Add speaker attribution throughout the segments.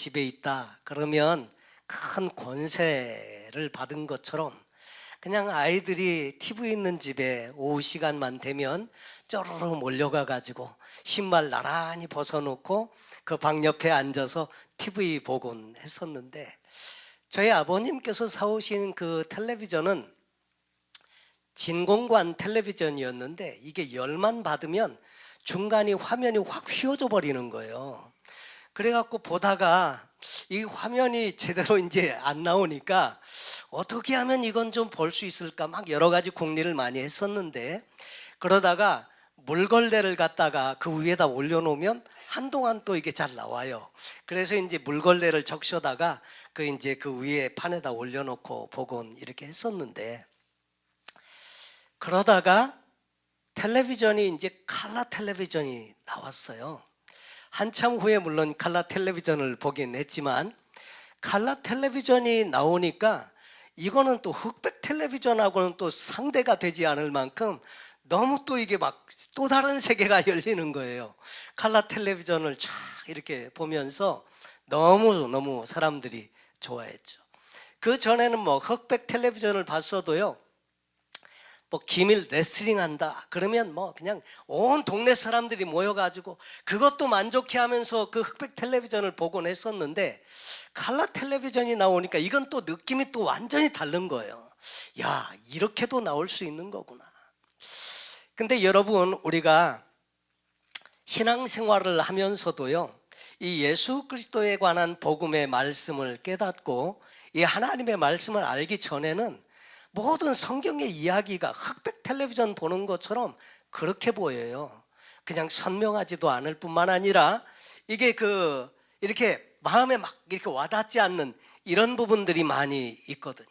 Speaker 1: 집에 있다 그러면 큰 권세를 받은 것처럼 그냥 아이들이 TV 있는 집에 오후 시간만 되면 쪼르르 몰려가 가지고 신발 나란히 벗어놓고 그 방 옆에 앉아서 TV 보곤 했었는데, 저희 아버님께서 사오신 그 텔레비전은 진공관 텔레비전이었는데 이게 열만 받으면 중간이 화면이 확 휘어져 버리는 거예요. 그래갖고 보다가 이 화면이 제대로 이제 안 나오니까 어떻게 하면 이건 좀 볼 수 있을까 막 여러 가지 궁리를 많이 했었는데, 그러다가 물걸레를 갖다가 그 위에다 올려놓으면 한동안 또 이게 잘 나와요. 그래서 이제 물걸레를 적셔다가 그 이제 그 위에 판에다 올려놓고 보곤 이렇게 했었는데, 그러다가 텔레비전이 이제 칼라 텔레비전이 나왔어요. 한참 후에 물론 칼라 텔레비전을 보긴 했지만, 칼라 텔레비전이 나오니까 이거는 또 흑백 텔레비전하고는 또 상대가 되지 않을 만큼 너무 또 이게 막 또 다른 세계가 열리는 거예요. 칼라 텔레비전을 쫙 이렇게 보면서 너무 사람들이 좋아했죠. 그 전에는 뭐 흑백 텔레비전을 봤어도요, 뭐 기밀 레슬링 한다 그러면 뭐 그냥 온 동네 사람들이 모여가지고 그것도 만족해 하면서 그 흑백 텔레비전을 보곤 했었는데, 칼라 텔레비전이 나오니까 이건 또 느낌이 또 완전히 다른 거예요. 야, 이렇게도 나올 수 있는 거구나. 근데 여러분, 우리가 신앙생활을 하면서도요, 이 예수 그리스도에 관한 복음의 말씀을 깨닫고 이 하나님의 말씀을 알기 전에는 모든 성경의 이야기가 흑백 텔레비전 보는 것처럼 그렇게 보여요. 그냥 선명하지도 않을 뿐만 아니라 이게 이렇게 마음에 막 이렇게 와닿지 않는 이런 부분들이 많이 있거든요.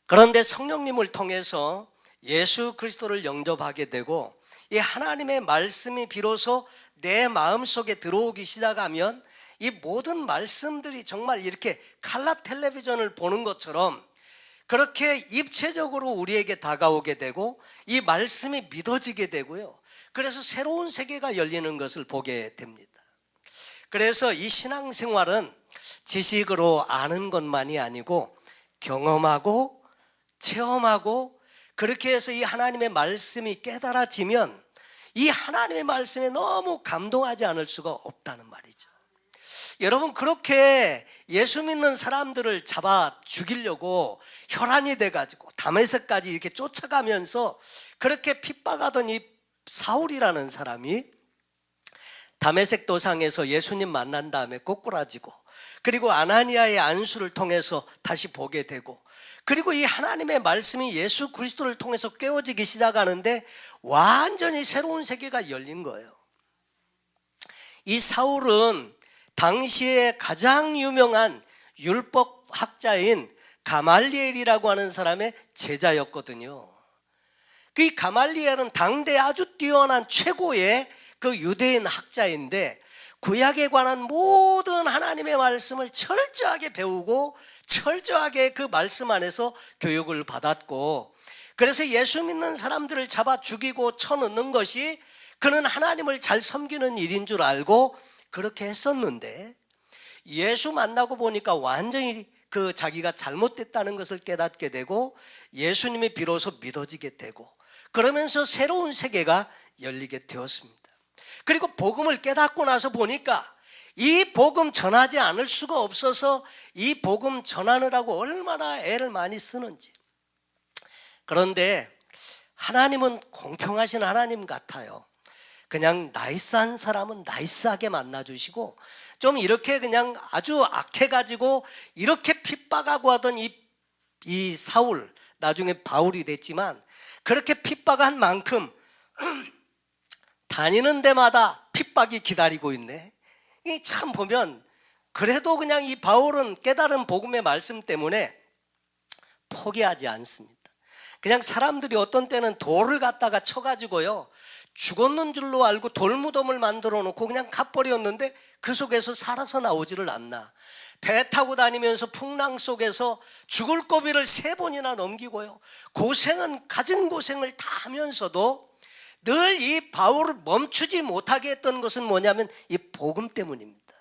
Speaker 1: 그런데 성령님을 통해서 예수 그리스도를 영접하게 되고 이 하나님의 말씀이 비로소 내 마음속에 들어오기 시작하면 이 모든 말씀들이 정말 이렇게 칼라 텔레비전을 보는 것처럼 그렇게 입체적으로 우리에게 다가오게 되고 이 말씀이 믿어지게 되고요, 그래서 새로운 세계가 열리는 것을 보게 됩니다. 그래서 이 신앙생활은 지식으로 아는 것만이 아니고 경험하고 체험하고, 그렇게 해서 이 하나님의 말씀이 깨달아지면 이 하나님의 말씀에 너무 감동하지 않을 수가 없다는 말이죠. 여러분, 그렇게 예수 믿는 사람들을 잡아 죽이려고 혈안이 돼가지고 다메섹까지 이렇게 쫓아가면서 그렇게 핍박하던 이 사울이라는 사람이 다메섹 도상에서 예수님 만난 다음에 꼬꾸라지고, 그리고 아나니아의 안수를 통해서 다시 보게 되고, 그리고 이 하나님의 말씀이 예수 그리스도를 통해서 깨어지기 시작하는데 완전히 새로운 세계가 열린 거예요. 이 사울은 당시에 가장 유명한 율법학자인 가말리엘이라고 하는 사람의 제자였거든요. 그 가말리엘은 당대 아주 뛰어난 최고의 그 유대인 학자인데 구약에 관한 모든 하나님의 말씀을 철저하게 배우고 철저하게 그 말씀 안에서 교육을 받았고, 그래서 예수 믿는 사람들을 잡아 죽이고 쳐넣는 것이 그는 하나님을 잘 섬기는 일인 줄 알고 그렇게 했었는데, 예수 만나고 보니까 완전히 그 자기가 잘못됐다는 것을 깨닫게 되고 예수님이 비로소 믿어지게 되고, 그러면서 새로운 세계가 열리게 되었습니다. 그리고 복음을 깨닫고 나서 보니까 이 복음 전하지 않을 수가 없어서 이 복음 전하느라고 얼마나 애를 많이 쓰는지. 그런데 하나님은 공평하신 하나님 같아요. 그냥 나이스한 사람은 나이스하게 만나주시고, 좀 이렇게 그냥 아주 악해가지고 이렇게 핍박하고 하던 이 사울, 나중에 바울이 됐지만 그렇게 핍박한 만큼 다니는 데마다 핍박이 기다리고 있네. 참 보면 그래도 그냥 이 바울은 깨달은 복음의 말씀 때문에 포기하지 않습니다. 그냥 사람들이 어떤 때는 돌을 갖다가 쳐가지고요, 죽었는 줄로 알고 돌무덤을 만들어 놓고 그냥 가버렸는데 그 속에서 살아서 나오지를 않나. 배 타고 다니면서 풍랑 속에서 죽을 고비를 3번이나 넘기고요, 고생은 가진 고생을 다 하면서도 늘 이 바울을 멈추지 못하게 했던 것은 뭐냐면 이 복음 때문입니다.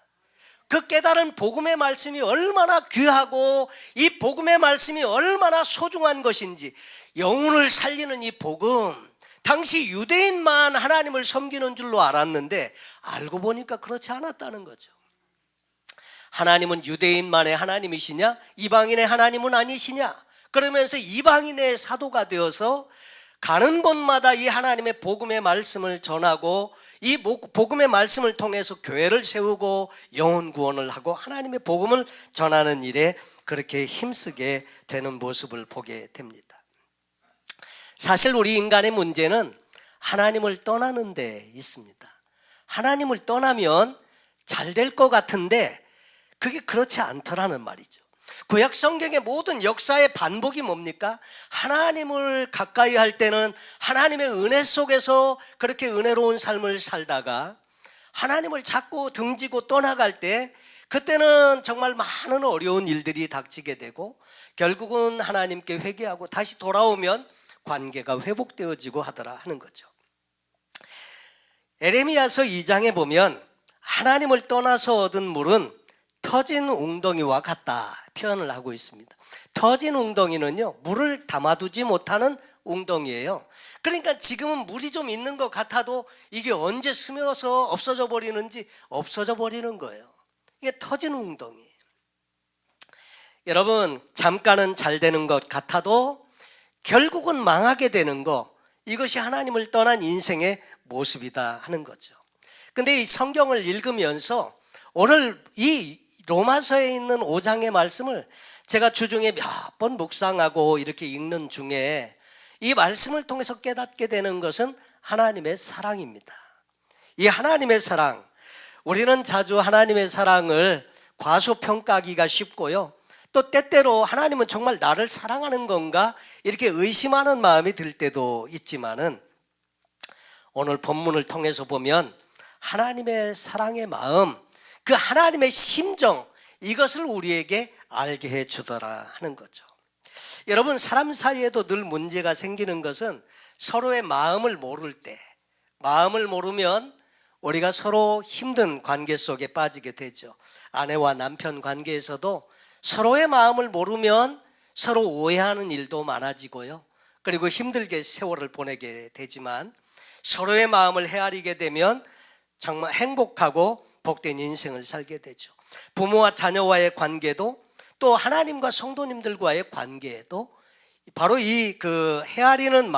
Speaker 1: 그 깨달은 복음의 말씀이 얼마나 귀하고 이 복음의 말씀이 얼마나 소중한 것인지, 영혼을 살리는 이 복음, 당시 유대인만 하나님을 섬기는 줄로 알았는데 알고 보니까 그렇지 않았다는 거죠. 하나님은 유대인만의 하나님이시냐? 이방인의 하나님은 아니시냐? 그러면서 이방인의 사도가 되어서 가는 곳마다 이 하나님의 복음의 말씀을 전하고 이 복음의 말씀을 통해서 교회를 세우고 영혼 구원을 하고 하나님의 복음을 전하는 일에 그렇게 힘쓰게 되는 모습을 보게 됩니다. 사실 우리 인간의 문제는 하나님을 떠나는 데 있습니다. 하나님을 떠나면 잘 될 것 같은데 그게 그렇지 않더라는 말이죠. 구약 성경의 모든 역사의 반복이 뭡니까? 하나님을 가까이 할 때는 하나님의 은혜 속에서 그렇게 은혜로운 삶을 살다가 하나님을 자꾸 등지고 떠나갈 때 그때는 정말 많은 어려운 일들이 닥치게 되고 결국은 하나님께 회개하고 다시 돌아오면 관계가 회복되어지고 하더라 하는 거죠. 에레미야서 2장에 보면 하나님을 떠나서 얻은 물은 터진 웅덩이와 같다 표현을 하고 있습니다. 터진 웅덩이는요, 물을 담아두지 못하는 웅덩이예요. 그러니까 지금은 물이 좀 있는 것 같아도 이게 언제 스며서 없어져 버리는지 없어져 버리는 거예요. 이게 터진 웅덩이. 여러분, 잠깐은 잘 되는 것 같아도 결국은 망하게 되는 거, 이것이 하나님을 떠난 인생의 모습이다 하는 거죠. 근데 이 성경을 읽으면서 오늘 이 로마서에 있는 5장의 말씀을 제가 주중에 몇 번 묵상하고 이렇게 읽는 중에 이 말씀을 통해서 깨닫게 되는 것은 하나님의 사랑입니다. 이 하나님의 사랑, 우리는 자주 하나님의 사랑을 과소평가하기가 쉽고요, 또 때때로 하나님은 정말 나를 사랑하는 건가 이렇게 의심하는 마음이 들 때도 있지만은 오늘 본문을 통해서 보면 하나님의 사랑의 마음, 그 하나님의 심정, 이것을 우리에게 알게 해주더라 하는 거죠. 여러분, 사람 사이에도 늘 문제가 생기는 것은 서로의 마음을 모를 때, 마음을 모르면 우리가 서로 힘든 관계 속에 빠지게 되죠. 아내와 남편 관계에서도 서로의 마음을 모르면 서로 오해하는 일도 많아지고요, 그리고 힘들게 세월을 보내게 되지만 서로의 마음을 헤아리게 되면 정말 행복하고 복된 인생을 살게 되죠. 부모와 자녀와의 관계도, 또 하나님과 성도님들과의 관계에도 바로 이 헤아리는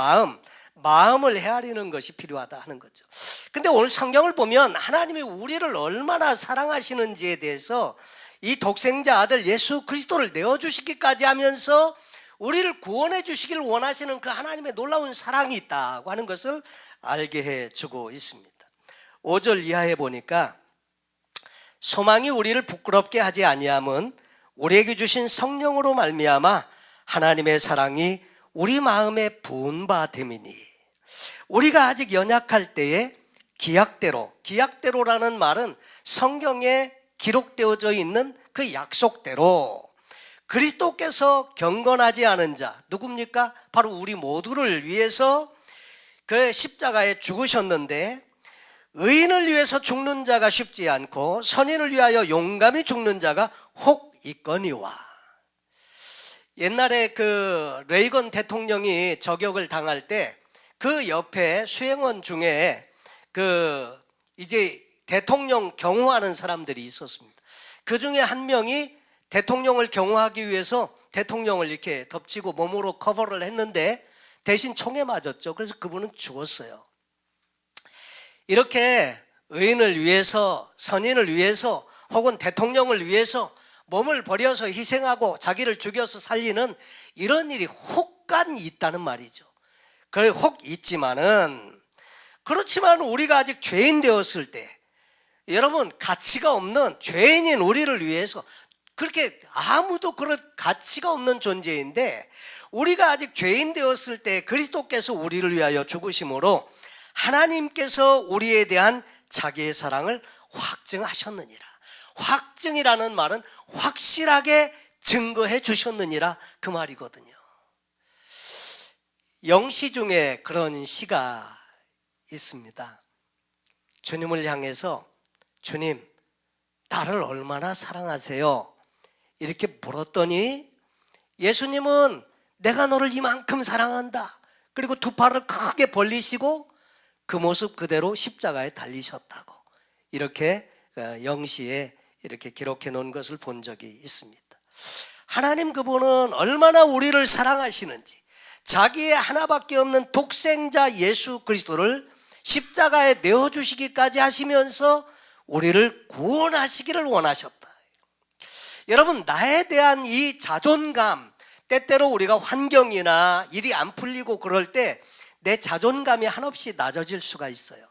Speaker 1: 마음을 헤아리는 것이 필요하다 하는 거죠. 근데 오늘 성경을 보면 하나님이 우리를 얼마나 사랑하시는지에 대해서 이 독생자 아들 예수 그리스도를 내어주시기까지 하면서 우리를 구원해 주시길 원하시는 그 하나님의 놀라운 사랑이 있다고 하는 것을 알게 해주고 있습니다. 5절 이하에 보니까 소망이 우리를 부끄럽게 하지 아니함은 우리에게 주신 성령으로 말미암아 하나님의 사랑이 우리 마음에 부은 바 됨이니, 우리가 아직 연약할 때에 기약대로라는 말은 성경에 기록되어져 있는 그 약속대로 그리스도께서 경건하지 않은 자, 누굽니까? 바로 우리 모두를 위해서 그 십자가에 죽으셨는데, 의인을 위해서 죽는 자가 쉽지 않고 선인을 위하여 용감히 죽는 자가 혹 있거니와. 옛날에 레이건 대통령이 저격을 당할 때 그 옆에 수행원 중에 이제 대통령 경호하는 사람들이 있었습니다. 그 중에 한 명이 대통령을 경호하기 위해서 대통령을 이렇게 덮치고 몸으로 커버를 했는데 대신 총에 맞았죠. 그래서 그분은 죽었어요. 이렇게 의인을 위해서, 선인을 위해서, 혹은 대통령을 위해서 몸을 버려서 희생하고 자기를 죽여서 살리는 이런 일이 혹간 있다는 말이죠. 그래, 혹 있지만은, 그렇지만 우리가 아직 죄인 되었을 때, 여러분, 가치가 없는 죄인인 우리를 위해서, 그렇게 아무도 그럴 가치가 없는 존재인데, 우리가 아직 죄인 되었을 때 그리스도께서 우리를 위하여 죽으심으로 하나님께서 우리에 대한 자기의 사랑을 확증하셨느니라. 확증이라는 말은 확실하게 증거해 주셨느니라, 그 말이거든요. 영시 중에 그런 시가 있습니다. 주님을 향해서, 주님, 나를 얼마나 사랑하세요? 이렇게 물었더니 예수님은 내가 너를 이만큼 사랑한다. 그리고 두 팔을 크게 벌리시고 그 모습 그대로 십자가에 달리셨다고 이렇게 영시에 이렇게 기록해 놓은 것을 본 적이 있습니다. 하나님 그분은 얼마나 우리를 사랑하시는지 자기의 하나밖에 없는 독생자 예수 그리스도를 십자가에 내어주시기까지 하시면서 우리를 구원하시기를 원하셨다. 여러분, 나에 대한 이 자존감, 때때로 우리가 환경이나 일이 안 풀리고 그럴 때 내 자존감이 한없이 낮아질 수가 있어요.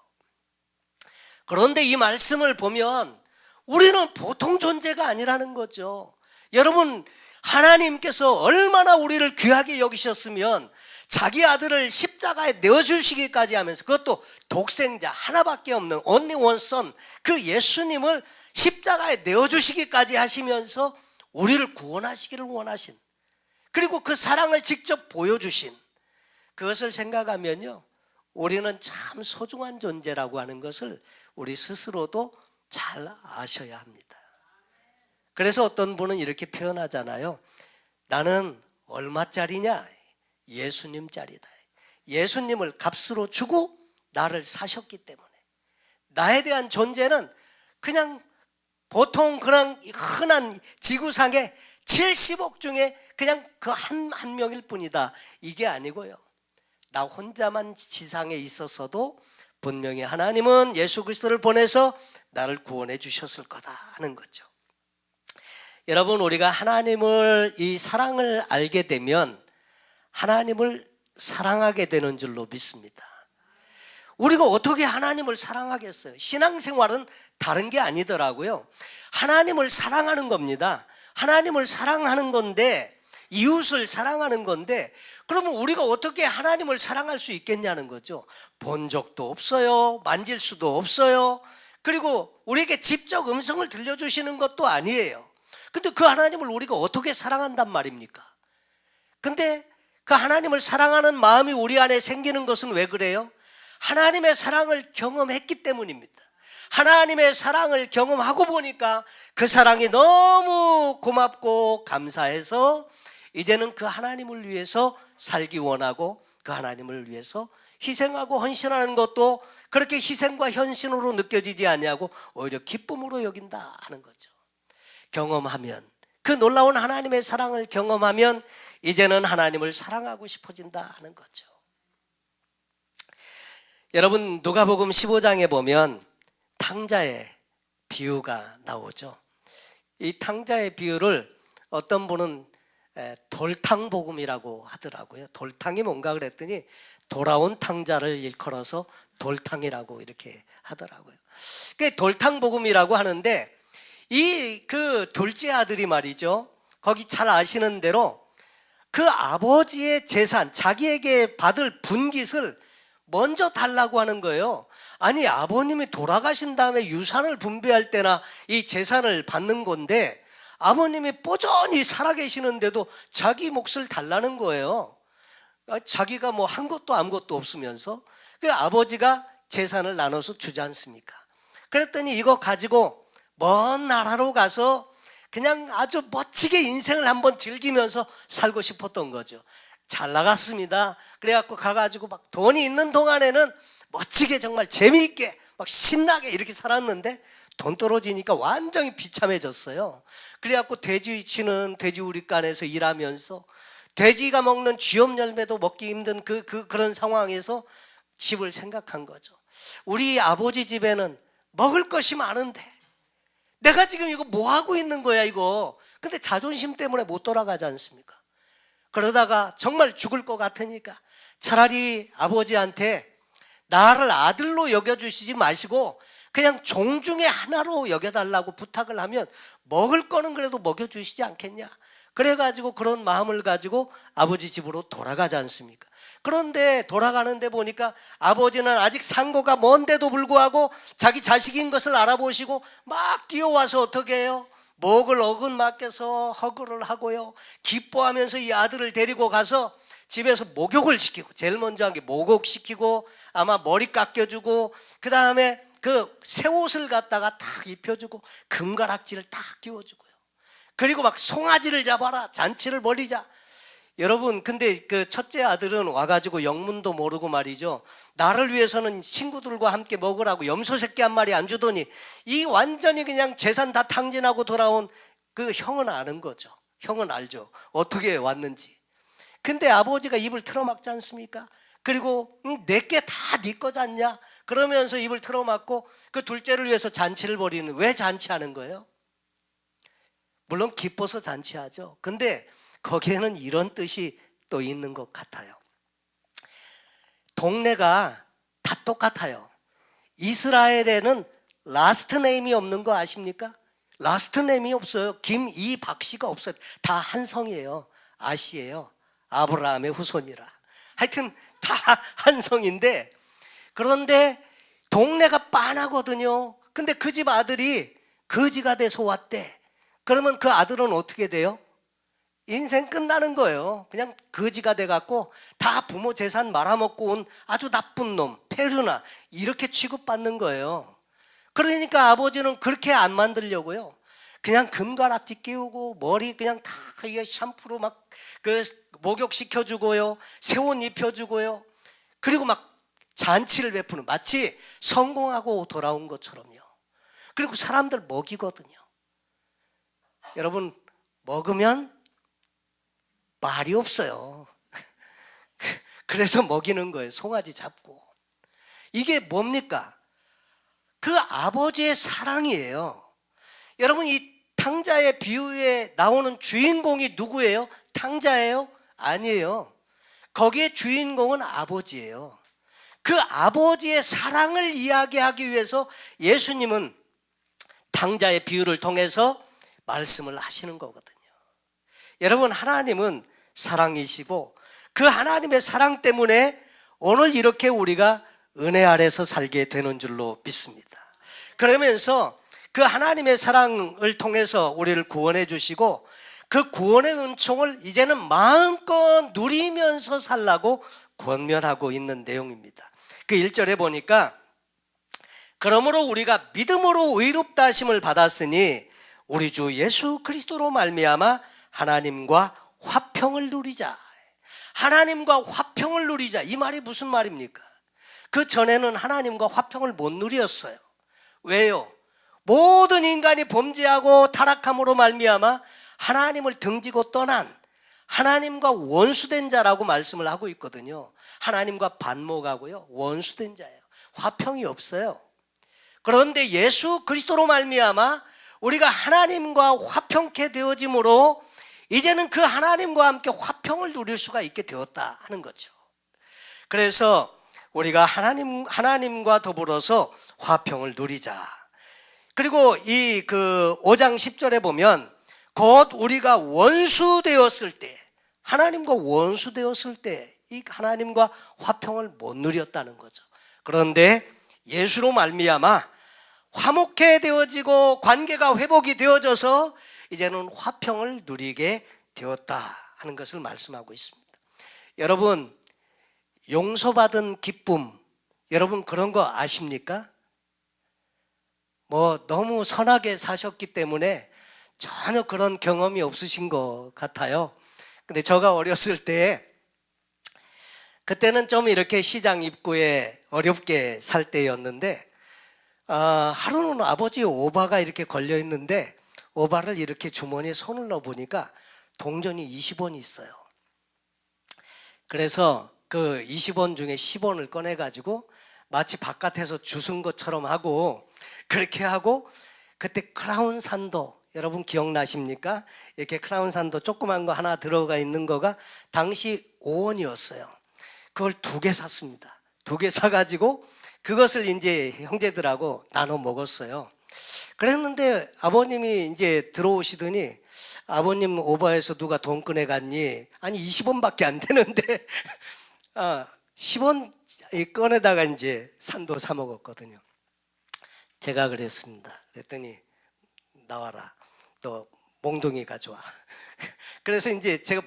Speaker 1: 그런데 이 말씀을 보면 우리는 보통 존재가 아니라는 거죠. 여러분, 하나님께서 얼마나 우리를 귀하게 여기셨으면 자기 아들을 십자가에 내어주시기까지 하면서, 그것도 독생자 하나밖에 없는 only one son, 그 예수님을 십자가에 내어주시기까지 하시면서 우리를 구원하시기를 원하신, 그리고 그 사랑을 직접 보여주신, 그것을 생각하면요, 우리는 참 소중한 존재라고 하는 것을 우리 스스로도 잘 아셔야 합니다. 그래서 어떤 분은 이렇게 표현하잖아요. 나는 얼마짜리냐? 예수님짜리다. 예수님을 값으로 주고 나를 사셨기 때문에 나에 대한 존재는 그냥 보통 그냥 흔한 지구상의 70억 중에 그냥 그 한 명일 뿐이다. 이게 아니고요, 나 혼자만 지상에 있었어도 분명히 하나님은 예수 그리스도를 보내서 나를 구원해 주셨을 거다 하는 거죠. 여러분, 우리가 하나님을, 이 사랑을 알게 되면 하나님을 사랑하게 되는 줄로 믿습니다. 우리가 어떻게 하나님을 사랑하겠어요? 신앙생활은 다른 게 아니더라고요. 하나님을 사랑하는 겁니다. 하나님을 사랑하는 건데, 이웃을 사랑하는 건데, 그러면 우리가 어떻게 하나님을 사랑할 수 있겠냐는 거죠. 본 적도 없어요. 만질 수도 없어요. 그리고 우리에게 직접 음성을 들려주시는 것도 아니에요. 근데 그 하나님을 우리가 어떻게 사랑한단 말입니까? 근데 그 하나님을 사랑하는 마음이 우리 안에 생기는 것은 왜 그래요? 하나님의 사랑을 경험했기 때문입니다. 하나님의 사랑을 경험하고 보니까 그 사랑이 너무 고맙고 감사해서 이제는 그 하나님을 위해서 살기 원하고, 그 하나님을 위해서 희생하고 헌신하는 것도 그렇게 희생과 헌신으로 느껴지지 않냐고 오히려 기쁨으로 여긴다 하는 거죠. 경험하면, 그 놀라운 하나님의 사랑을 경험하면 이제는 하나님을 사랑하고 싶어진다 하는 거죠. 여러분, 누가복음 15장에 보면 탕자의 비유가 나오죠. 이 탕자의 비유를 어떤 분은 돌탕복음이라고 하더라고요. 돌탕이 뭔가 그랬더니 돌아온 탕자를 일컬어서 돌탕이라고 이렇게 하더라고요. 그 돌탕복음이라고 하는데, 이 그 둘째 아들이 말이죠, 거기 잘 아시는 대로 그 아버지의 재산, 자기에게 받을 분깃을 먼저 달라고 하는 거예요. 아니, 아버님이 돌아가신 다음에 유산을 분배할 때나 이 재산을 받는 건데, 아버님이 뽀전히 살아계시는데도 자기 몫을 달라는 거예요. 자기가 뭐 한 것도 아무것도 없으면서. 그 아버지가 재산을 나눠서 주지 않습니까? 그랬더니 이거 가지고 먼 나라로 가서 그냥 아주 멋지게 인생을 한번 즐기면서 살고 싶었던 거죠. 잘 나갔습니다. 그래갖고 가가지고 막 돈이 있는 동안에는 멋지게 정말 재미있게 막 신나게 이렇게 살았는데, 돈 떨어지니까 완전히 비참해졌어요. 그래갖고 돼지 치는 돼지우리간에서 일하면서 돼지가 먹는 쥐염 열매도 먹기 힘든 그런 상황에서 집을 생각한 거죠. 우리 아버지 집에는 먹을 것이 많은데 내가 지금 이거 뭐 하고 있는 거야 이거. 근데 자존심 때문에 못 돌아가지 않습니까? 그러다가 정말 죽을 것 같으니까 차라리 아버지한테 나를 아들로 여겨주시지 마시고 그냥 종 중에 하나로 여겨달라고 부탁을 하면 먹을 거는 그래도 먹여주시지 않겠냐. 그래가지고 그런 마음을 가지고 아버지 집으로 돌아가지 않습니까? 그런데 돌아가는데 보니까 아버지는 아직 상고가 먼데도 불구하고 자기 자식인 것을 알아보시고 막 뛰어와서 어떻게 해요? 목을 어긋맞게서 허그를 하고요, 기뻐하면서 이 아들을 데리고 가서 집에서 목욕을 시키고, 제일 먼저 한 게 목욕시키고 아마 머리 깎여주고, 그 다음에 그 새 옷을 갖다가 탁 입혀주고 금가락지를 딱 끼워주고요. 그리고 막 송아지를 잡아라, 잔치를 벌이자. 여러분, 근데 그 첫째 아들은 와가지고 영문도 모르고 말이죠, 나를 위해서는 친구들과 함께 먹으라고 염소 새끼 한 마리 안 주더니 이 완전히 그냥 재산 다 탕진하고 돌아온 그 형은 아는 거죠. 형은 알죠, 어떻게 왔는지. 근데 아버지가 입을 틀어막지 않습니까? 그리고 내게 다 네 거잖냐 그러면서 입을 틀어막고 그 둘째를 위해서 잔치를 벌이는. 왜 잔치하는 거예요? 물론 기뻐서 잔치하죠. 근데 거기에는 이런 뜻이 또 있는 것 같아요. 동네가 다 똑같아요. 이스라엘에는 라스트 네임이 없는 거 아십니까? 라스트 네임이 없어요. 김, 이, 박 씨가 없어요. 다 한성이에요. 아씨예요. 아브라함의 후손이라. 하여튼 다 한성인데, 그런데 동네가 빤하거든요. 근데 그 집 아들이 거지가 돼서 왔대. 그러면 그 아들은 어떻게 돼요? 인생 끝나는 거예요. 그냥 거지가 돼갖고 다 부모 재산 말아먹고 온 아주 나쁜 놈, 페르나, 이렇게 취급받는 거예요. 그러니까 아버지는 그렇게 안 만들려고요. 그냥 금가락지 끼우고 머리 그냥 다 샴푸로 막 그 목욕시켜주고요, 새 옷 입혀주고요, 그리고 막 잔치를 베푸는, 마치 성공하고 돌아온 것처럼요. 그리고 사람들 먹이거든요. 여러분, 먹으면 말이 없어요. 그래서 먹이는 거예요. 송아지 잡고. 이게 뭡니까? 그 아버지의 사랑이에요. 여러분, 이 탕자의 비유에 나오는 주인공이 누구예요? 탕자예요? 아니에요. 거기에 주인공은 아버지예요. 그 아버지의 사랑을 이야기하기 위해서 예수님은 탕자의 비유를 통해서 말씀을 하시는 거거든요. 여러분, 하나님은 사랑이시고 그 하나님의 사랑 때문에 오늘 이렇게 우리가 은혜 아래서 살게 되는 줄로 믿습니다. 그러면서 그 하나님의 사랑을 통해서 우리를 구원해 주시고 그 구원의 은총을 이제는 마음껏 누리면서 살라고 권면하고 있는 내용입니다. 그 1절에 보니까, 그러므로 우리가 믿음으로 의롭다 하심을 받았으니 우리 주 예수 그리스도로 말미암아 하나님과 화평을 누리자. 하나님과 화평을 누리자. 이 말이 무슨 말입니까? 그 전에는 하나님과 화평을 못 누렸어요. 왜요? 모든 인간이 범죄하고 타락함으로 말미암아 하나님을 등지고 떠난 하나님과 원수된 자라고 말씀을 하고 있거든요. 하나님과 반목하고요, 원수된 자예요. 화평이 없어요. 그런데 예수 그리스도로 말미암아 우리가 하나님과 화평케 되어짐으로 이제는 그 하나님과 함께 화평을 누릴 수가 있게 되었다 하는 거죠. 그래서 우리가 하나님과 더불어서 화평을 누리자. 그리고 이 그 5장 10절에 보면 곧 우리가 원수 되었을 때, 하나님과 원수 되었을 때 이 하나님과 화평을 못 누렸다는 거죠. 그런데 예수로 말미암아 화목해 되어지고 관계가 회복이 되어져서 이제는 화평을 누리게 되었다 하는 것을 말씀하고 있습니다. 여러분, 용서받은 기쁨, 여러분 그런 거 아십니까? 뭐 너무 선하게 사셨기 때문에 전혀 그런 경험이 없으신 것 같아요. 근데 제가 어렸을 때, 그때는 좀 이렇게 시장 입구에 어렵게 살 때였는데, 하루는 아버지 오바가 이렇게 걸려 있는데 오바를 이렇게 주머니에 손을 넣어 보니까 동전이 20원이 있어요. 그래서 그 20원 중에 10원을 꺼내 가지고 마치 바깥에서 주순 것처럼 하고, 그렇게 하고, 그때 크라운 산도, 여러분 기억나십니까? 이렇게 크라운 산도 조그만 거 하나 들어가 있는 거가 당시 5원이었어요. 그걸 2개 샀습니다. 2개 사가지고 그것을 이제 형제들하고 나눠 먹었어요. 그랬는데 아버님이 이제 들어오시더니, 아버님 오바에서 누가 돈 꺼내 갔니? 아니 20원밖에 안 되는데 10원 꺼내다가 이제 산도 사 먹었거든요. 제가 그랬습니다. 그랬더니 나와라, 너 몽둥이 가져와. 그래서 이제 제가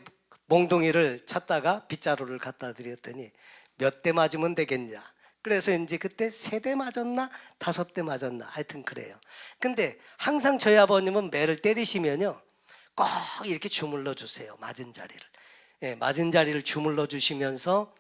Speaker 1: 몽둥이를 찾다가 빗자루를 갖다 드렸더니 몇 대 맞으면 되겠냐? 그래서 이제 그때 3대 맞았나 5대 맞았나 하여튼 그래요. 근데 항상 저희 아버님은 매를 때리시면요 꼭 이렇게 주물러 주세요. 맞은 자리를. 예, 맞은 자리를 주물러 주시면서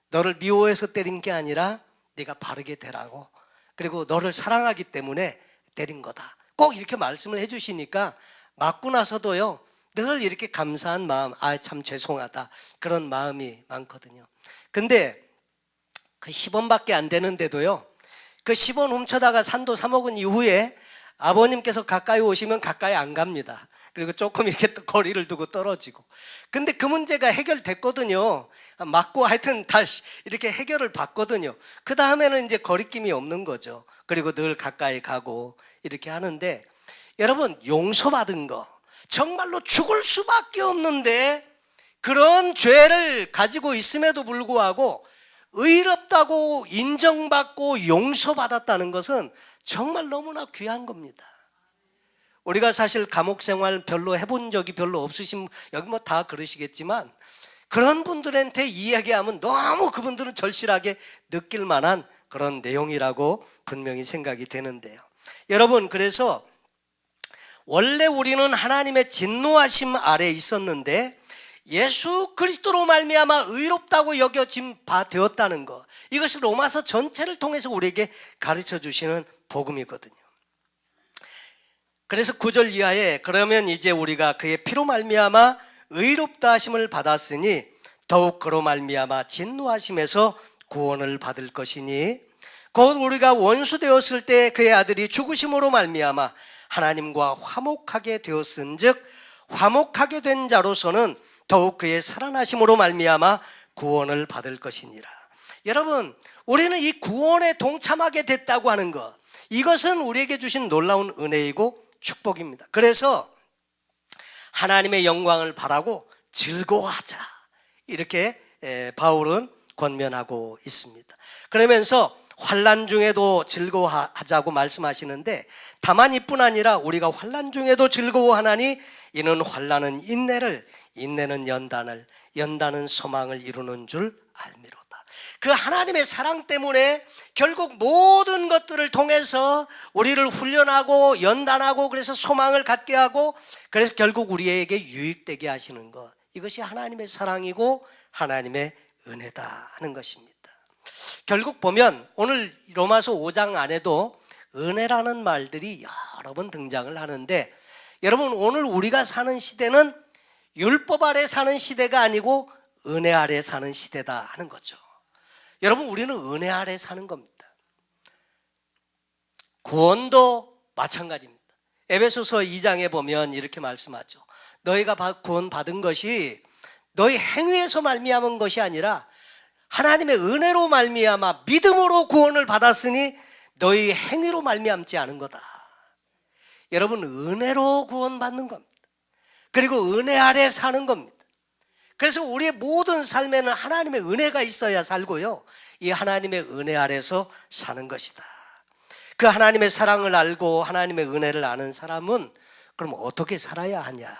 Speaker 1: 너를 미워해서 때린 게 아니라 네가 바르게 되라고, 그리고 너를 사랑하기 때문에 때린 거다, 꼭 이렇게 말씀을 해주시니까 맞고 나서도요 늘 이렇게 감사한 마음, 아 참 죄송하다 그런 마음이 많거든요. 근데 그 10원밖에 안 되는데도요 그 10원 훔쳐다가 산도 사 먹은 이후에 아버님께서 가까이 오시면 가까이 안 갑니다. 그리고 조금 이렇게 또 거리를 두고 떨어지고. 근데 그 문제가 해결됐거든요. 맞고 하여튼 다시 이렇게 해결을 받거든요. 그 다음에는 이제 거리낌이 없는 거죠. 그리고 늘 가까이 가고 이렇게 하는데, 여러분 용서받은 거 정말로 죽을 수밖에 없는데 그런 죄를 가지고 있음에도 불구하고 의롭다고 인정받고 용서받았다는 것은 정말 너무나 귀한 겁니다. 우리가 사실 감옥 생활 별로 해본 적이 별로 없으신, 여기 뭐 다 그러시겠지만 그런 분들한테 이야기하면 너무 그분들은 절실하게 느낄 만한 그런 내용이라고 분명히 생각이 되는데요. 여러분, 그래서 원래 우리는 하나님의 진노하심 아래에 있었는데 예수 그리스도로 말미암아 의롭다고 여겨진 바 되었다는 것, 이것이 로마서 전체를 통해서 우리에게 가르쳐 주시는 복음이거든요. 그래서 9절 이하에 그러면 이제 우리가 그의 피로 말미암아 의롭다 하심을 받았으니 더욱 그로 말미암아 진노하심에서 구원을 받을 것이니 곧 우리가 원수 되었을 때 그의 아들이 죽으심으로 말미암아 하나님과 화목하게 되었은즉 화목하게 된 자로서는 더욱 그의 살아나심으로 말미암아 구원을 받을 것이니라. 여러분, 우리는 이 구원에 동참하게 됐다고 하는 것, 이것은 우리에게 주신 놀라운 은혜이고 축복입니다. 그래서 하나님의 영광을 바라고 즐거워하자, 이렇게 바울은 권면하고 있습니다. 그러면서 환난 중에도 즐거워하자고 말씀하시는데, 다만 이뿐 아니라 우리가 환난 중에도 즐거워하나니 이는 환난은 인내를, 인내는 연단을, 연단은 소망을 이루는 줄 알미로다. 그 하나님의 사랑 때문에 결국 모든 것들을 통해서 우리를 훈련하고 연단하고 그래서 소망을 갖게 하고 그래서 결국 우리에게 유익되게 하시는 것, 이것이 하나님의 사랑이고 하나님의 은혜다 하는 것입니다. 결국 보면 오늘 로마서 5장 안에도 은혜라는 말들이 여러 번 등장을 하는데, 여러분 오늘 우리가 사는 시대는 율법 아래 사는 시대가 아니고 은혜 아래 사는 시대다 하는 거죠. 여러분, 우리는 은혜 아래 사는 겁니다. 구원도 마찬가지입니다. 에베소서 2장에 보면 이렇게 말씀하죠. 너희가 구원 받은 것이 너희 행위에서 말미암은 것이 아니라 하나님의 은혜로 말미암아 믿음으로 구원을 받았으니 너희 행위로 말미암지 않은 거다. 여러분, 은혜로 구원받는 겁니다. 그리고 은혜 아래 사는 겁니다. 그래서 우리의 모든 삶에는 하나님의 은혜가 있어야 살고요, 이 하나님의 은혜 아래서 사는 것이다. 그 하나님의 사랑을 알고 하나님의 은혜를 아는 사람은 그럼 어떻게 살아야 하냐,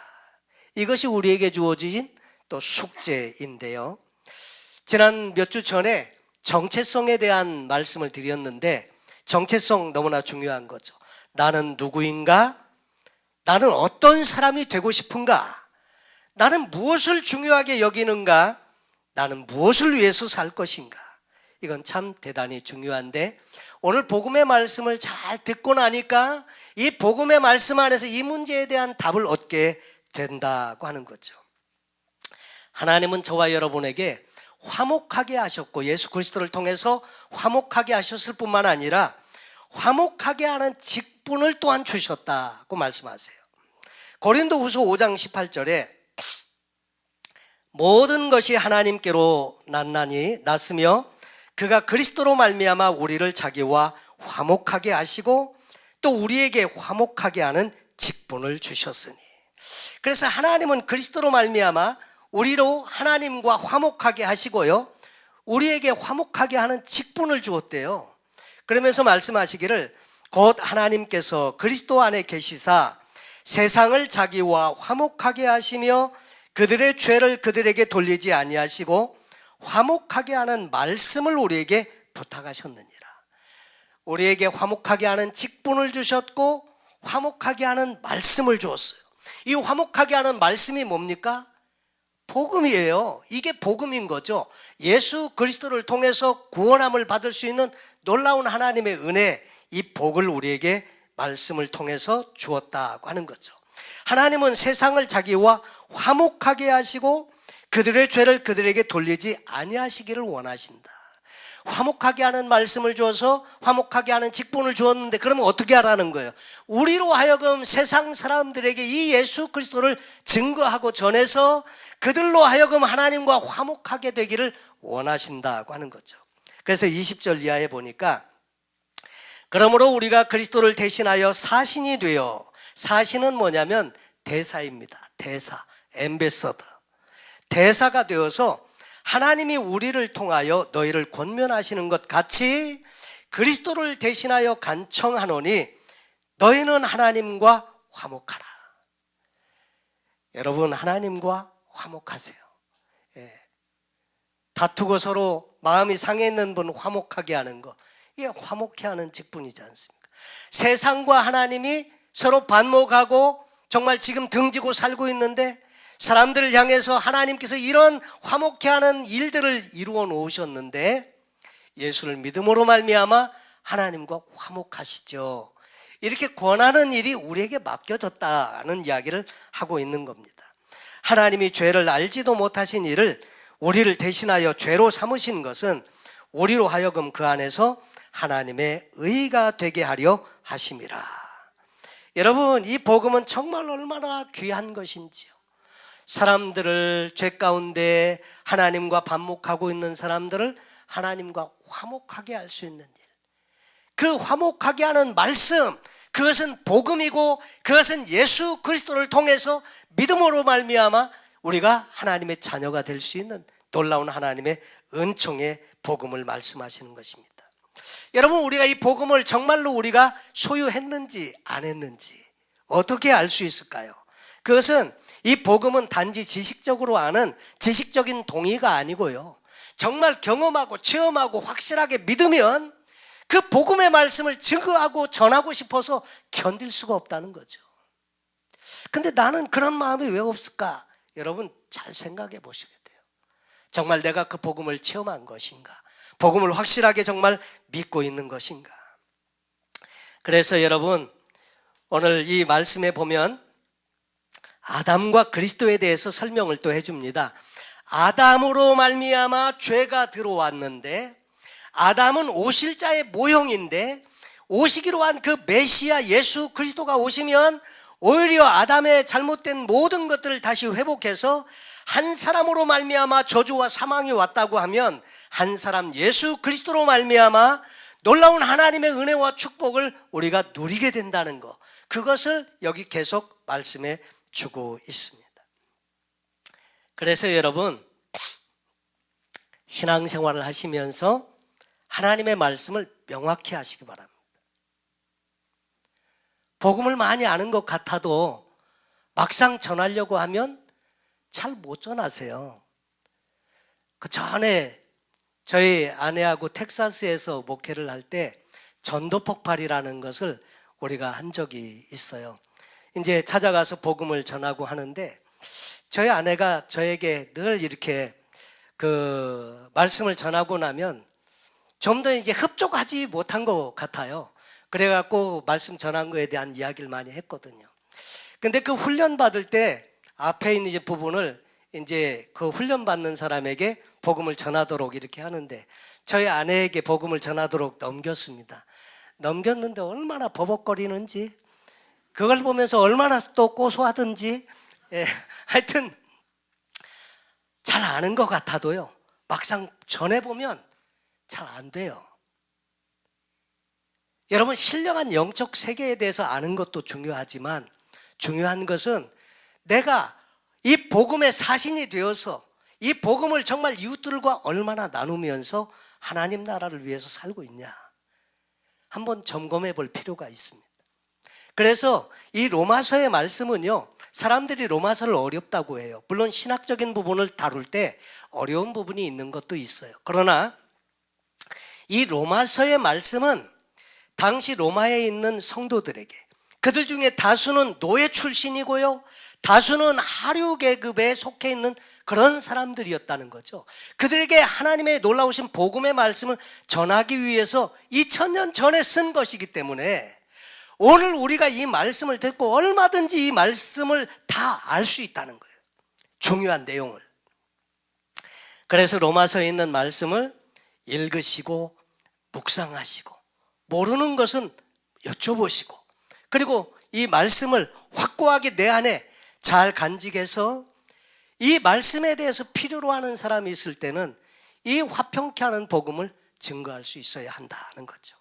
Speaker 1: 이것이 우리에게 주어진 또 숙제인데요. 지난 몇 주 전에 정체성에 대한 말씀을 드렸는데, 정체성 너무나 중요한 거죠. 나는 누구인가? 나는 어떤 사람이 되고 싶은가? 나는 무엇을 중요하게 여기는가? 나는 무엇을 위해서 살 것인가? 이건 참 대단히 중요한데, 오늘 복음의 말씀을 잘 듣고 나니까 이 복음의 말씀 안에서 이 문제에 대한 답을 얻게 된다고 하는 거죠. 하나님은 저와 여러분에게 화목하게 하셨고 예수 그리스도를 통해서 화목하게 하셨을 뿐만 아니라 화목하게 하는 직분을 또한 주셨다고 말씀하세요. 고린도후서 5장 18절에 모든 것이 하나님께로 났으며 그가 그리스도로 말미암아 우리를 자기와 화목하게 하시고 또 우리에게 화목하게 하는 직분을 주셨으니. 그래서 하나님은 그리스도로 말미암아 우리로 하나님과 화목하게 하시고요, 우리에게 화목하게 하는 직분을 주었대요. 그러면서 말씀하시기를 곧 하나님께서 그리스도 안에 계시사 세상을 자기와 화목하게 하시며 그들의 죄를 그들에게 돌리지 아니하시고 화목하게 하는 말씀을 우리에게 부탁하셨느니라. 우리에게 화목하게 하는 직분을 주셨고 화목하게 하는 말씀을 주었어요. 이 화목하게 하는 말씀이 뭡니까? 복음이에요. 이게 복음인 거죠. 예수 그리스도를 통해서 구원함을 받을 수 있는 놀라운 하나님의 은혜, 이 복을 우리에게 말씀을 통해서 주었다고 하는 거죠. 하나님은 세상을 자기와 화목하게 하시고 그들의 죄를 그들에게 돌리지 아니하시기를 원하신다. 화목하게 하는 말씀을 주어서 화목하게 하는 직분을 주었는데 그러면 어떻게 하라는 거예요? 우리로 하여금 세상 사람들에게 이 예수 그리스도를 증거하고 전해서 그들로 하여금 하나님과 화목하게 되기를 원하신다고 하는 거죠. 그래서 20절 이하에 보니까 그러므로 우리가 그리스도를 대신하여 사신이 되어, 사신은 뭐냐면 대사입니다. 대사, 엠베서더. 대사가 되어서 하나님이 우리를 통하여 너희를 권면하시는 것 같이 그리스도를 대신하여 간청하노니 너희는 하나님과 화목하라. 여러분, 하나님과 화목하세요. 다투고 서로 마음이 상해 있는 분 화목하게 하는 거, 이게 화목해 하는 직분이지 않습니까? 세상과 하나님이 서로 반목하고 정말 지금 등지고 살고 있는데 사람들을 향해서 하나님께서 이런 화목해 하는 일들을 이루어 놓으셨는데 예수를 믿음으로 말미암아 하나님과 화목하시죠. 이렇게 권하는 일이 우리에게 맡겨졌다는 이야기를 하고 있는 겁니다. 하나님이 죄를 알지도 못하신 일을 우리를 대신하여 죄로 삼으신 것은 우리로 하여금 그 안에서 하나님의 의가 되게 하려 하심이라. 여러분, 이 복음은 정말 얼마나 귀한 것인지요. 사람들을 죄 가운데 하나님과 반목하고 있는 사람들을 하나님과 화목하게 할 수 있는 일, 그 화목하게 하는 말씀, 그것은 복음이고 그것은 예수 그리스도를 통해서 믿음으로 말미암아 우리가 하나님의 자녀가 될 수 있는 놀라운 하나님의 은총의 복음을 말씀하시는 것입니다. 여러분, 우리가 이 복음을 정말로 우리가 소유했는지 안 했는지 어떻게 알 수 있을까요? 그것은 이 복음은 단지 지식적으로 아는 지식적인 동의가 아니고요, 정말 경험하고 체험하고 확실하게 믿으면 그 복음의 말씀을 증거하고 전하고 싶어서 견딜 수가 없다는 거죠. 근데 나는 그런 마음이 왜 없을까? 여러분, 잘 생각해 보셔야 돼요. 정말 내가 그 복음을 체험한 것인가? 복음을 확실하게 정말 믿고 있는 것인가? 그래서 여러분, 오늘 이 말씀에 보면 아담과 그리스도에 대해서 설명을 또 해줍니다. 아담으로 말미암아 죄가 들어왔는데, 아담은 오실 자의 모형인데 오시기로 한 그 메시아 예수 그리스도가 오시면 오히려 아담의 잘못된 모든 것들을 다시 회복해서 한 사람으로 말미암아 저주와 사망이 왔다고 하면 한 사람 예수 그리스도로 말미암아 놀라운 하나님의 은혜와 축복을 우리가 누리게 된다는 것, 그것을 여기 계속 말씀해 주고 있습니다. 그래서 여러분, 신앙생활을 하시면서 하나님의 말씀을 명확히 하시기 바랍니다. 복음을 많이 아는 것 같아도 막상 전하려고 하면 잘 못 전하세요. 그 전에 저희 아내하고 텍사스에서 목회를 할 때 전도 폭발이라는 것을 우리가 한 적이 있어요. 이제 찾아가서 복음을 전하고 하는데 저희 아내가 저에게 늘 이렇게 그 말씀을 전하고 나면 좀 더 이제 흡족하지 못한 것 같아요. 그래갖고 말씀 전한 거에 대한 이야기를 많이 했거든요. 근데 그 훈련 받을 때 앞에 있는 이제 부분을 이제 그 훈련 받는 사람에게 복음을 전하도록 이렇게 하는데 저희 아내에게 복음을 전하도록 넘겼습니다. 넘겼는데 얼마나 버벅거리는지, 그걸 보면서 얼마나 또 고소하든지, 하여튼 잘 아는 것 같아도요, 막상 전해보면 잘 안 돼요. 여러분, 신령한 영적 세계에 대해서 아는 것도 중요하지만 중요한 것은 내가 이 복음의 사신이 되어서 이 복음을 정말 이웃들과 얼마나 나누면서 하나님 나라를 위해서 살고 있냐, 한번 점검해 볼 필요가 있습니다. 그래서 이 로마서의 말씀은요, 사람들이 로마서를 어렵다고 해요. 물론 신학적인 부분을 다룰 때 어려운 부분이 있는 것도 있어요. 그러나 이 로마서의 말씀은 당시 로마에 있는 성도들에게, 그들 중에 다수는 노예 출신이고요, 다수는 하류 계급에 속해 있는 그런 사람들이었다는 거죠. 그들에게 하나님의 놀라우신 복음의 말씀을 전하기 위해서 2000년 전에 쓴 것이기 때문에 오늘 우리가 이 말씀을 듣고 얼마든지 이 말씀을 다 알 수 있다는 거예요. 중요한 내용을. 그래서 로마서에 있는 말씀을 읽으시고 묵상하시고 모르는 것은 여쭤보시고, 그리고 이 말씀을 확고하게 내 안에 잘 간직해서 이 말씀에 대해서 필요로 하는 사람이 있을 때는 이 화평케 하는 복음을 증거할 수 있어야 한다는 거죠.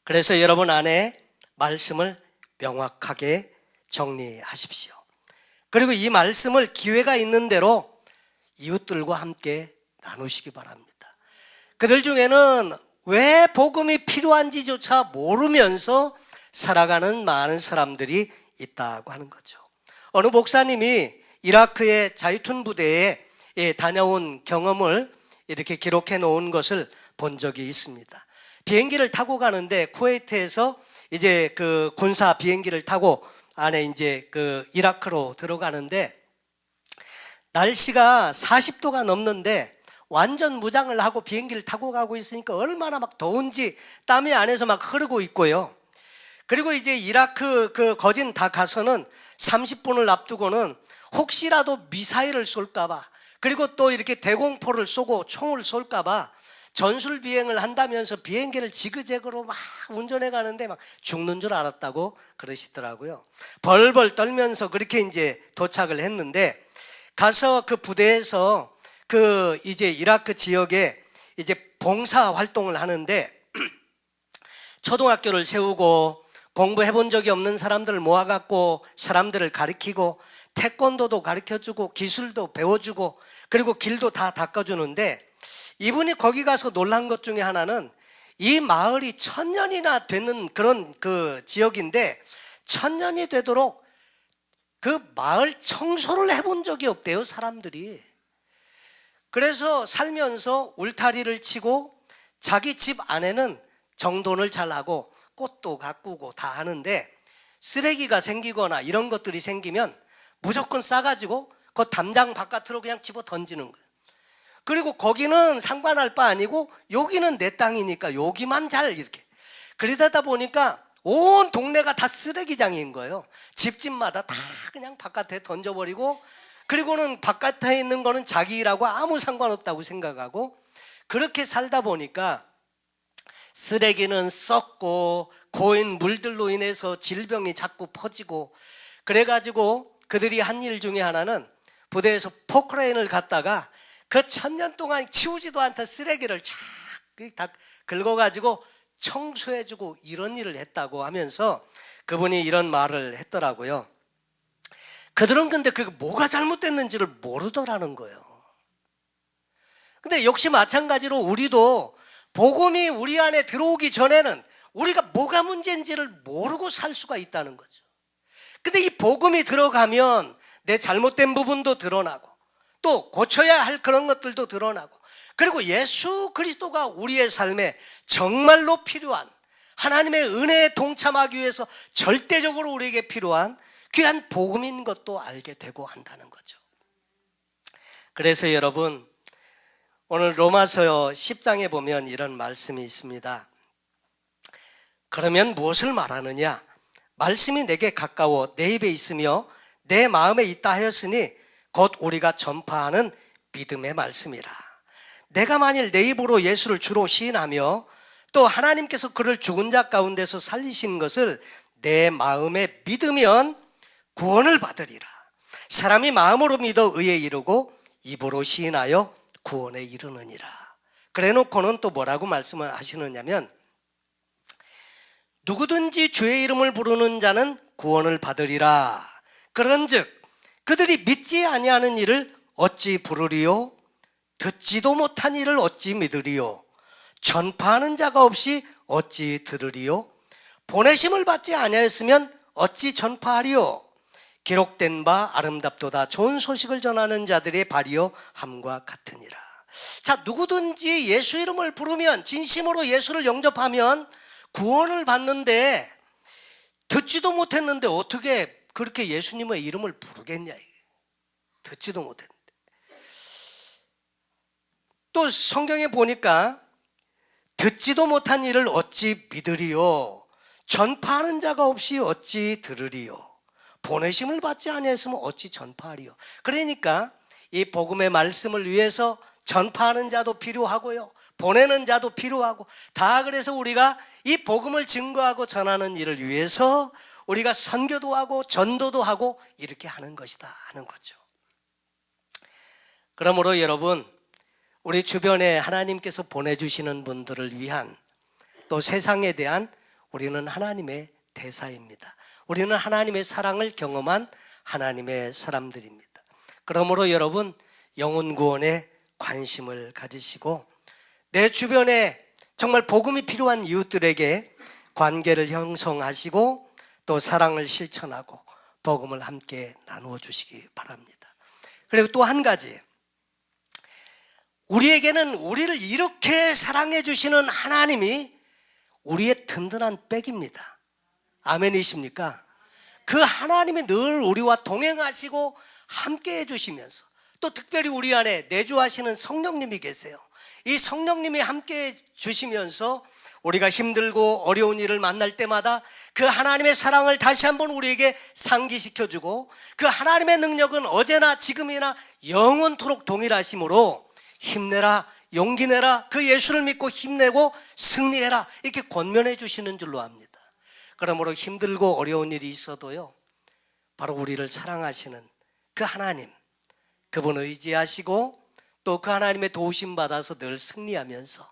Speaker 1: 그래서 여러분 안에 말씀을 명확하게 정리하십시오. 그리고 이 말씀을 기회가 있는 대로 이웃들과 함께 나누시기 바랍니다. 그들 중에는 왜 복음이 필요한지조차 모르면서 살아가는 많은 사람들이 있다고 하는 거죠. 어느 목사님이 이라크의 자유툰 부대에 다녀온 경험을 이렇게 기록해 놓은 것을 본 적이 있습니다. 비행기를 타고 가는데 쿠웨이트에서 이제 그 군사 비행기를 타고 안에 이제 그 이라크로 들어가는데 날씨가 40도가 넘는데 완전 무장을 하고 비행기를 타고 가고 있으니까 얼마나 막 더운지 땀이 안에서 막 흐르고 있고요. 그리고 이제 이라크 그 거진 다 가서는 30분을 앞두고는 혹시라도 미사일을 쏠까봐, 그리고 또 이렇게 대공포를 쏘고 총을 쏠까봐 전술 비행을 한다면서 비행기를 지그재그로 막 운전해 가는데 막 죽는 줄 알았다고 그러시더라고요. 벌벌 떨면서 그렇게 이제 도착을 했는데, 가서 그 부대에서 그 이제 이라크 지역에 이제 봉사 활동을 하는데 초등학교를 세우고 공부해 본 적이 없는 사람들을 모아갖고 사람들을 가르치고 태권도도 가르쳐주고 기술도 배워주고 그리고 길도 다 닦아주는데, 이분이 거기 가서 놀란 것 중에 하나는 이 마을이 1000년이나 되는 그런 그 지역인데 1000년이 되도록 그 마을 청소를 해본 적이 없대요, 사람들이. 그래서 살면서 울타리를 치고 자기 집 안에는 정돈을 잘하고 꽃도 가꾸고 다 하는데 쓰레기가 생기거나 이런 것들이 생기면 무조건 싸가지고 그 담장 바깥으로 그냥 집어 던지는 거예요. 그리고 거기는 상관할 바 아니고 여기는 내 땅이니까 여기만 잘 이렇게. 그러다 보니까 온 동네가 다 쓰레기장인 거예요. 집집마다 다 그냥 바깥에 던져버리고, 그리고는 바깥에 있는 거는 자기 일하고 아무 상관없다고 생각하고, 그렇게 살다 보니까 쓰레기는 썩고 고인 물들로 인해서 질병이 자꾸 퍼지고, 그래가지고 그들이 한 일 중에 하나는 부대에서 포크레인을 갖다가 그 1000년 동안 치우지도 않던 쓰레기를 쫙 긁어가지고 청소해주고 이런 일을 했다고 하면서 그분이 이런 말을 했더라고요. 그들은 근데 그게 뭐가 잘못됐는지를 모르더라는 거예요. 근데 역시 마찬가지로 우리도 복음이 우리 안에 들어오기 전에는 우리가 뭐가 문제인지를 모르고 살 수가 있다는 거죠. 근데 이 복음이 들어가면 내 잘못된 부분도 드러나고 또 고쳐야 할 그런 것들도 드러나고, 그리고 예수 그리스도가 우리의 삶에 정말로 필요한, 하나님의 은혜에 동참하기 위해서 절대적으로 우리에게 필요한 귀한 복음인 것도 알게 되고 한다는 거죠. 그래서 여러분, 오늘 로마서 10장에 보면 이런 말씀이 있습니다. 그러면 무엇을 말하느냐? 말씀이 내게 가까워 내 입에 있으며 내 마음에 있다 하였으니 곧 우리가 전파하는 믿음의 말씀이라. 내가 만일 내 입으로 예수를 주로 시인하며 또 하나님께서 그를 죽은 자 가운데서 살리신 것을 내 마음에 믿으면 구원을 받으리라. 사람이 마음으로 믿어 의에 이르고 입으로 시인하여 구원에 이르느니라. 그래 놓고는 또 뭐라고 말씀을 하시느냐면, 누구든지 주의 이름을 부르는 자는 구원을 받으리라. 그런즉 그들이 믿지 아니하는 일을 어찌 부르리요? 듣지도 못한 일을 어찌 믿으리요? 전파하는 자가 없이 어찌 들으리요? 보내심을 받지 아니하였으면 어찌 전파하리요? 기록된 바 아름답도다 좋은 소식을 전하는 자들의 발이요 함과 같으니라. 자, 누구든지 예수 이름을 부르면, 진심으로 예수를 영접하면 구원을 받는데, 듣지도 못했는데 어떻게 그렇게 예수님의 이름을 부르겠냐. 듣지도 못했는데. 또 성경에 보니까 듣지도 못한 일을 어찌 믿으리요, 전파하는 자가 없이 어찌 들으리요, 보내심을 받지 아니했으면 어찌 전파하리요. 그러니까 이 복음의 말씀을 위해서 전파하는 자도 필요하고요, 보내는 자도 필요하고, 다 그래서 우리가 이 복음을 증거하고 전하는 일을 위해서 우리가 선교도 하고 전도도 하고 이렇게 하는 것이다 하는 거죠. 그러므로 여러분, 우리 주변에 하나님께서 보내주시는 분들을 위한, 또 세상에 대한, 우리는 하나님의 대사입니다. 우리는 하나님의 사랑을 경험한 하나님의 사람들입니다. 그러므로 여러분, 영혼 구원에 관심을 가지시고 내 주변에 정말 복음이 필요한 이웃들에게 관계를 형성하시고 또 사랑을 실천하고 복음을 함께 나누어 주시기 바랍니다. 그리고 또 한 가지, 우리에게는 우리를 이렇게 사랑해 주시는 하나님이 우리의 든든한 백입니다. 아멘이십니까? 그 하나님이 늘 우리와 동행하시고 함께 해주시면서, 또 특별히 우리 안에 내주하시는 성령님이 계세요. 이 성령님이 함께 해주시면서 우리가 힘들고 어려운 일을 만날 때마다 그 하나님의 사랑을 다시 한번 우리에게 상기시켜주고, 그 하나님의 능력은 어제나 지금이나 영원토록 동일하시므로 힘내라, 용기 내라, 그 예수를 믿고 힘내고 승리해라, 이렇게 권면해 주시는 줄로 압니다. 그러므로 힘들고 어려운 일이 있어도요, 바로 우리를 사랑하시는 그 하나님, 그분 의지하시고 또 그 하나님의 도우심 받아서 늘 승리하면서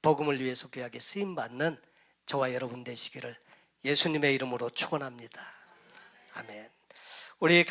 Speaker 1: 복음을 위해서 귀하게 쓰임받는 저와 여러분 되시기를 예수님의 이름으로 축원합니다. 아멘. 우리